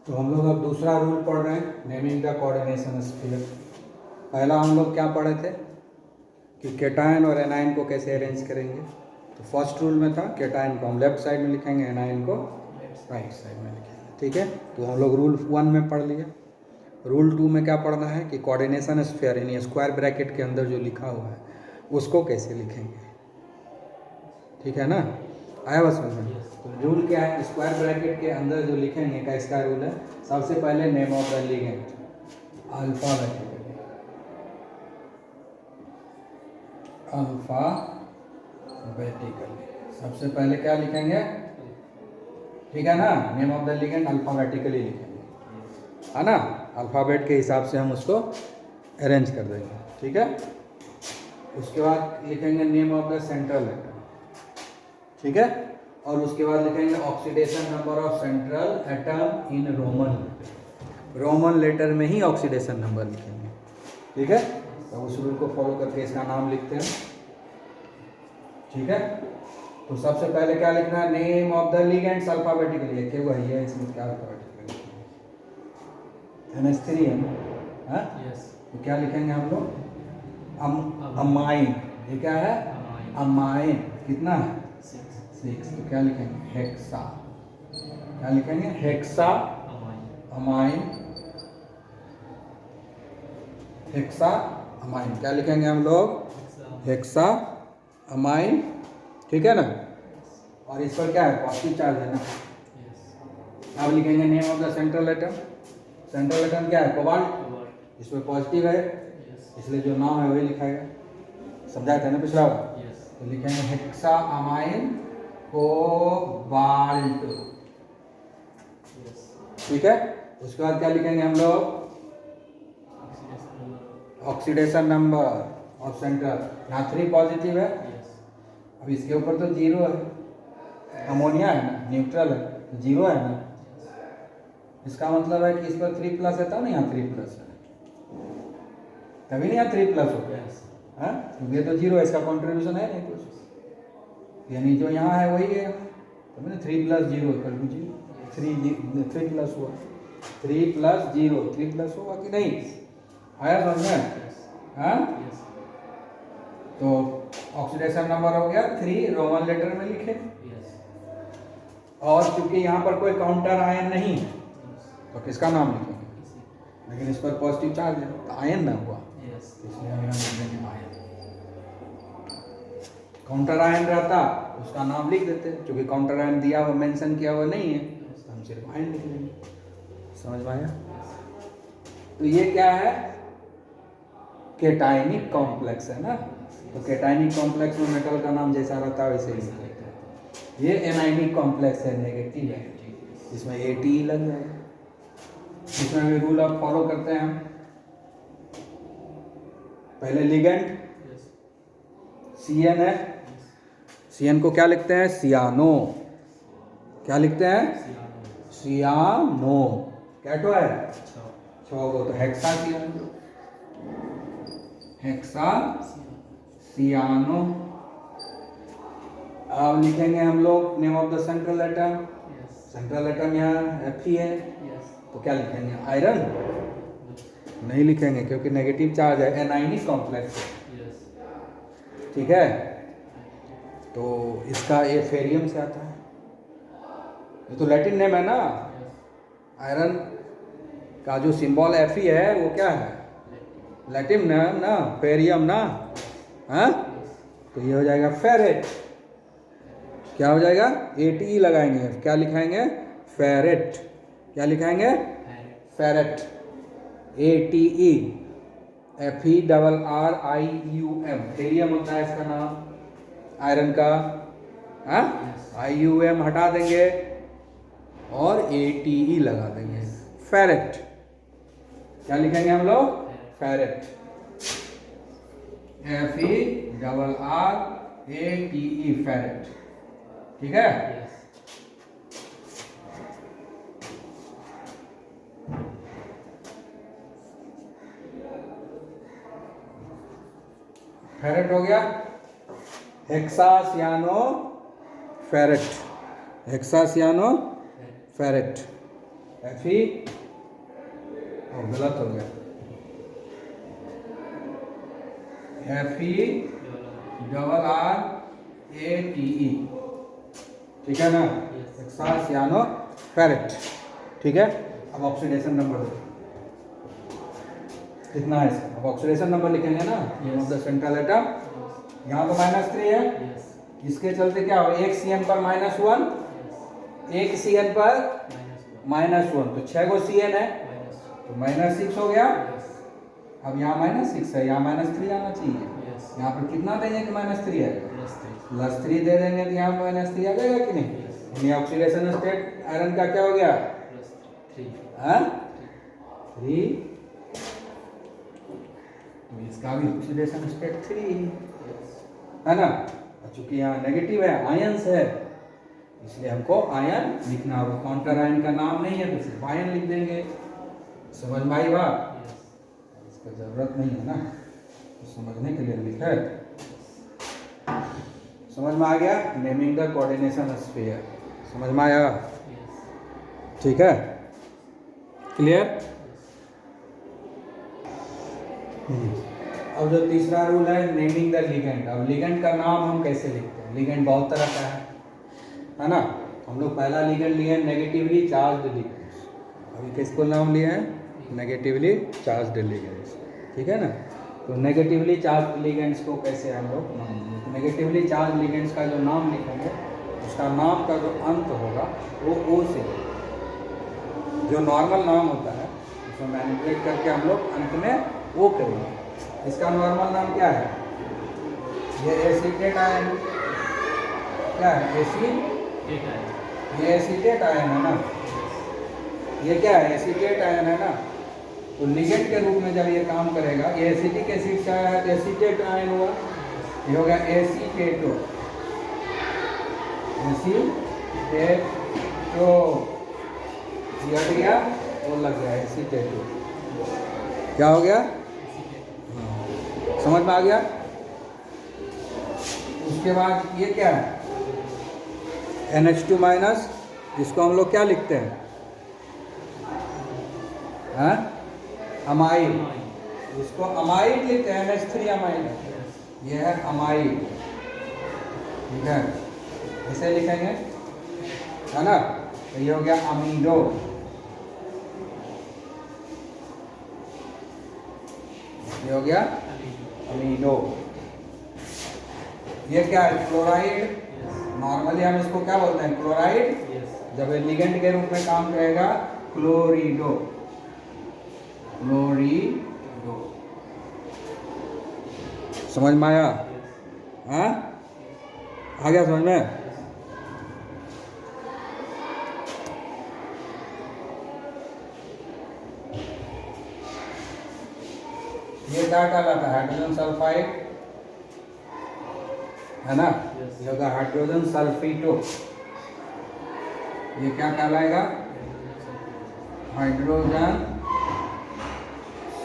तो हम लोग अब दूसरा रूल पढ़ रहे हैं, नेमिंग द कोऑर्डिनेशन स्फीयर। पहला हम लोग क्या पढ़े थे कि केटायन और एनायन को कैसे अरेंज करेंगे। तो फर्स्ट रूल में था केटायन को हम लेफ्ट साइड में लिखेंगे, एनायन को राइट साइड में लिखेंगे। ठीक है, तो हम लोग रूल 1 में पढ़ लिए। रूल 2 में क्या पढ़ना है कि कोऑर्डिनेशन स्फीयर यानी स्क्वायर ब्रैकेट के अंदर जो लिखा हुआ है उसको कैसे लिखेंगे। ठीक है ना, आया बस में। तो रूल क्या है, स्क्वायर ब्रैकेट के अंदर जो लिखेंगे का इसका रूल है, सबसे पहले name of the ligand alphabetically, सबसे पहले क्या लिखेंगे, ठीक है ना, name of the ligand alphabetically लिखेंगे, है ना। अल्फाबेट के हिसाब से हम उसको अरेंज कर देंगे। ठीक है, उसके बाद लिखेंगे name of the central letter. ठीक है, और उसके बाद लिखेंगे oxidation number of central atom in Roman letter में ही ऑक्सीडेशन नंबर लिखेंगे। ठीक है, तो उस रूल को फॉलो करके इसका नाम लिखते हैं। ठीक है, तो सबसे पहले क्या लिखना है, name of the ligands alphabetically लिखे हुआ है, इसमें क्या अल्फाबेटिकली NH3 है ना, तो क्या लिखेंगे हम लोग, अमाइन। ये क्या है, अमाइन। कितना है, 6। तो क्या लिखेंगे, हेक्सा। क्या लिखेंगे, हेक्सा अमाइन, हेक्सा अमाइन। क्या लिखेंगे हम लोग, हेक्सा अमाइन। ठीक है ना, और इस पर क्या है, पॉजिटिव चार्ज है ना। अब लिखेंगे name of the central atom. Central atom क्या है, कोबाल्ट। इसमें पॉजिटिव है इसलिए जो नाम है वही लिखाएगा, समझाए थे ना पिछला बार। तो लिखेंगे हेक्सा अमाइन कोबाल्ट। ठीक है, उसके बाद क्या लिखेंगे हम लोग, ऑक्सीडेशन नंबर ऑफ सेंट्रल। यहाँ 3 पॉजिटिव है, अब इसके ऊपर तो 0 है, अमोनिया है ना, न्यूट्रल है तो 0 है ना। इसका मतलब है कि इस पर 3 प्लस है तब ना यहाँ 3 प्लस है, तभी नहीं यहाँ 3 प्लस हो गया, क्योंकि ये तो 0 है, इसका कॉन्ट्रीब्यूशन है नहीं कुछ, यानी जो यहाँ है वही है, तभी ना 3 + 0 = 0। 3 प्लस हुआ, 3 + 0 3 प्लस होगा कि नहीं, आया समझ में। हाँ, तो ऑक्सीडेशन नंबर हो गया 3, रोमन लेटर में लिखे। और चूंकि यहाँ पर कोई काउंटर आयन नहीं तो किसका नाम लिखेंगे, लेकिन इस पर पॉजिटिव चार्ज है तो आयन ना हुआ, इसलिए हम यहाँ लिख देंगे आयन। काउंटर आयन रहता उसका नाम लिख देते, क्योंकि काउंटर आयन दिया हुआ मेंशन किया हुआ नहीं है तो हम सिर्फ आयन लिख लेंगे। समझ में आया। तो ये क्या है, केटायनिक कॉम्प्लेक्स है ना, तो केटायनिक कॉम्प्लेक्स में मेटल का नाम जैसा रहता है वैसे ही लिख लेते हैं। ये एनायनिक कॉम्प्लेक्स है, नेगेटिव है, इसमें ATE लग जाएगा। इसमें भी रूल अब फॉलो करते हैं हम। पहले लिगेंड CN है, CN को क्या लिखते हैं, सियानो। क्या लिखते हैं, सियानो। क्या तो है, 6 गो, तो हेक्सा सियानो, हेक्सा सियानो। अब लिखेंगे हम लोग name of the central atom. Central atom यहाँ Fe है, तो क्या लिखेंगे, आयरन। नहीं लिखेंगे क्योंकि नेगेटिव चार्ज है, एनायनिक कॉम्प्लेक्स है। ठीक है, तो इसका ये फेरियम से आता है, ये तो लैटिन नेम है ना। आयरन का जो सिंबल Fe है वो क्या है, लैटिन नेम ना, फेरियम ना। हाँ, तो ये हो जाएगा फेरेट। क्या हो जाएगा, ATE लगाएंगे, क्या लिखाएंगे, फेरेट। क्या लिखाएंगे, फेरेट, ATE, FeRRIUM। फेरियम होता है इसका नाम, आयरन का। हाँ, IUM हटा देंगे और ATE लगा देंगे, फेरेट। क्या लिखेंगे हम लोग, फेरेट, FeRRATE, फेरेट। ठीक है, फेरेट हो गया। हेक्सासियानो फेरेट, हेक्सासियानो फेरेट। Fe, और गलत हो गया, FeRrATE, ठीक है ना, हेक्सासियानोफेरेट। ठीक है, अब ऑक्सीडेशन नंबर कितना है इसका, अब ऑक्सीडेशन नंबर लिखेंगे ना, ऑफ द सेंट्रल एटम, यहाँ तो -3 है, इसके चलते क्या हो, एक CN पर -1, एक CN पर -1, तो 6 गो CN है, तो -6 हो गया। अब यहाँ -6 है, यहाँ -3 आना चाहिए, यहाँ पर कितना देंगे कि -3 है, +3 दे देंगे तो यहाँ -3 आ जाएगा कि नहीं। यानी ऑक्सीडेशन स्टेट आयरन का क्या हो गया, 3, तो इसका भी ऑक्सीडेशन स्टेट 3 है ना। चूंकि यहाँ नेगेटिव है, आयंस है, इसलिए हमको आयन लिखना होगा, काउंटर आयन का नाम नहीं है तो सिर्फ आयन लिख देंगे। समझ में आई बात, इसका जरूरत नहीं है ना, तो समझने के लिए लिखा है। समझ में आ गया, नेमिंग द कोऑर्डिनेशन स्फीयर, समझ में आया, ठीक है, क्लियर। अब जो तीसरा रूल है नेमिंग द लिगेंड। अब लिगेंड का नाम हम कैसे लिखते हैं, लिगेंड बहुत तरह का है ना। हम लोग पहला लिगेंड लिए हैं नेगेटिवली चार्ज्ड लिगेंड्स, अभी किसको नाम लिए हैं, नेगेटिवली चार्ज्ड लिगेंड्स, ठीक है ना। तो नेगेटिवली चार्ज्ड लिगेंड्स को कैसे हम लोग नाम देंगे, तो नेगेटिवली चार्ज्ड लिगेंड्स का जो नाम लिखेंगे, उसका नाम का जो अंत होगा वो O से, जो नॉर्मल नाम होता है उसको मैनिपुलेट करके हम लोग अंत में O करेंगे। इसका नॉर्मल नाम क्या है, ये एसीटेट आयन, क्या है, ये एसीटेट आयन है ना, ये क्या है, एसीटेट आयन है ना। तो लिगेंड के रूप में जब ये काम करेगा, ये एसिटिक एसिड से आया है तो एसीटेट आयन हुआ, ये हो गया एसीटेटो, एसीटेटो, ये हट गया वो लग गया एसीटेटो, क्या हो गया, समझ में आ गया। उसके बाद ये क्या है, NH2-, जिसको हम लोग क्या लिखते हैं, हाँ, अमाइड, इसको अमाइड लिखते हैं, NH3 अमाइड, ये है अमाइड, ठीक है, ऐसे लिखेंगे, है ना। तो ये हो गया अमीडो, ये हो गया अमीडो। ये क्या है, क्लोराइड, नॉर्मली हम इसको क्या बोलते हैं, क्लोराइड, जब ये लिगेंड के रूप में काम करेगा, क्लोरिडो, क्लोरिडो, समझ में आया, हाँ, आ गया समझ में। ये क्या कहलाता है, हाइड्रोजन सल्फाइड, है ना, ये होगा हाइड्रोजन सल्फेटो, ये क्या कहलाएगा, हाइड्रोजन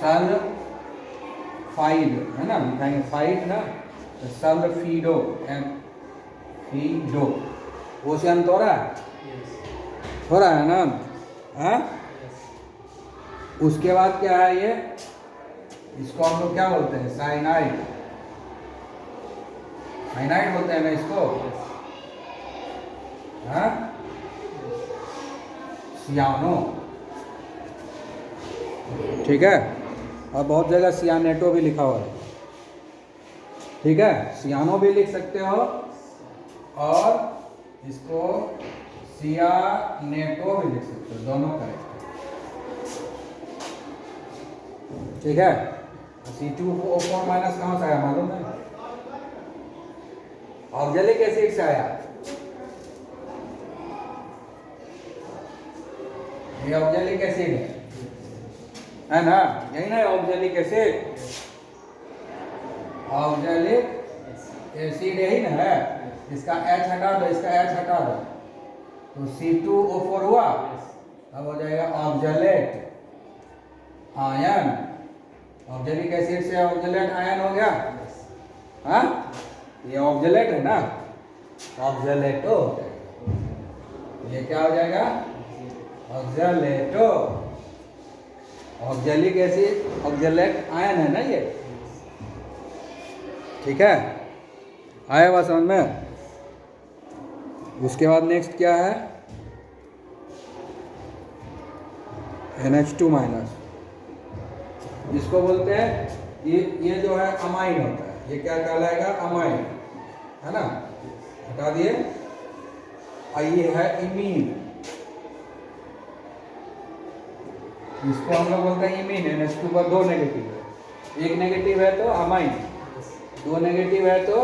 सल्फाइड, है ना, लिखाएंगे फाइड ना, तो सल्फीडो, फीडो, वो से अंत हो रहा है, हो रहा है ना, हाँ। उसके बाद क्या है, ये इसको हम लोग क्या बोलते हैं, साइनाइड, साइनाइड बोलते हैं ना इसको, हाँ, सियानो, ठीक है। और बहुत जगह सियानेटो भी लिखा हुआ है, ठीक है, सियानो भी लिख सकते हो और इसको सियानेटो भी लिख सकते हो, दोनों करेक्ट, ठीक है। C2O4- कहाँ से आया मालूम है, ऑक्जेलिक एसिड से आया, ये ऑक्जेलिक एसिड है ना, यही ना ऑक्जेलिक एसिड, ऑक्जेलिक एसिड यही ना है, इसका H हटा दो, इसका H हटा दो, तो C2O4 हुआ, अब हो जाएगा ऑक्जेलेट आयन, ऑक्जेलिक एसिड से ऑक्जेलेट आयन हो गया, हाँ, ये ऑक्जेलेट है ना, ऑक्जेलेटो, ये क्या हो जाएगा, oxalato, oxalic acid, oxalate ion है ना ये, ठीक है, आया बात समझ में। उसके बाद नेक्स्ट क्या है, NH2 माइनस, इसको बोलते हैं, ये जो है अमाइन होता है, ये क्या कहलाएगा, अमाइन, है ना, हटा दिए। और ये है इमीन, इसको हम लोग बोलते हैं इमीन। NH2 पर 2 नेगेटिव है, एक नेगेटिव है तो अमाइन, 2 नेगेटिव है तो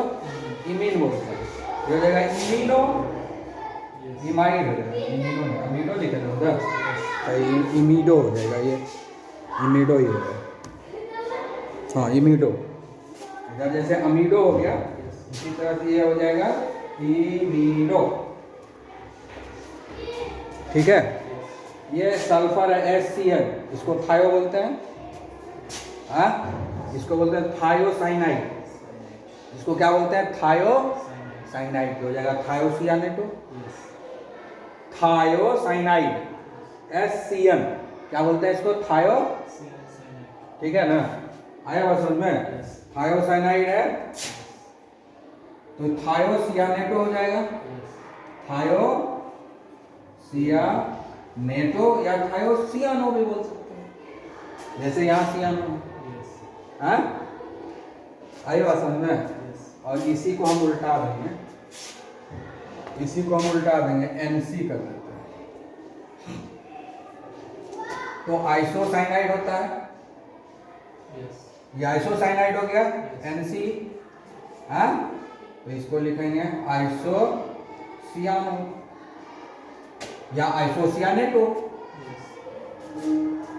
इमीन बोलते हैं। ये हो जाएगा इमीनो, इमाइड हो जाएगा, इमीनो नहीं, अमीनो लिखा होगा, इमीडो हो जाएगा, ये इमीडो ही होगा, हाँ इमीडो। इधर जैसे अमीडो हो गया, इसी तरह से ये हो जाएगा इमीडो, ठीक है। ये सल्फर है HCl, इसको थायो बोलते हैं, हाँ, इसको बोलते हैं थायोसाइनाइड, इसको क्या बोलते हैं, थायोसाइनाइड, हो जाएगा थायोसियानेटो, थायोसाइनाइड, HCl क्या बोलते हैं इसको, थायो, ठीक है ना, आया बात समझ में। थायोसाइनाइड है तो थायोसियानेटो हो जाएगा, थायोसियानेटो या थायोसियानो भी बोल सकते हैं, जैसे यहाँ सियानो, हाँ, आई बात समझ में। और इसी को हम उल्टा देंगे, इसी को हम उल्टा देंगे, NC कर देते हैं, तो आइसोसाइनाइड होता है, ये आइसोसाइनाइड हो गया, NC, हाँ, तो इसको लिखेंगे आइसोसियानो या आइसोसियानेटो।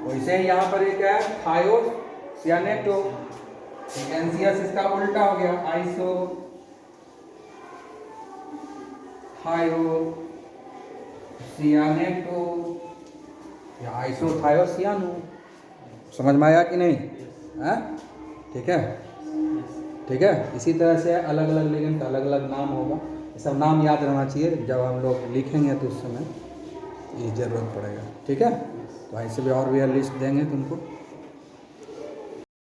वैसे ही यहाँ पर ये क्या है, थायोसियानेटो, NCS इसका उल्टा हो गया, आइसो थायोसियानेटो या आइसोथायोसियानो, समझ में आया कि नहीं, हाँ, ठीक है, ठीक है। इसी तरह से अलग अलग लिगेंड का अलग अलग नाम होगा, ये सब नाम याद रहना चाहिए, जब हम लोग लिखेंगे तो उस समय ये ज़रूरत पड़ेगा, ठीक है। तो ऐसे भी और भी लिस्ट देंगे तुमको।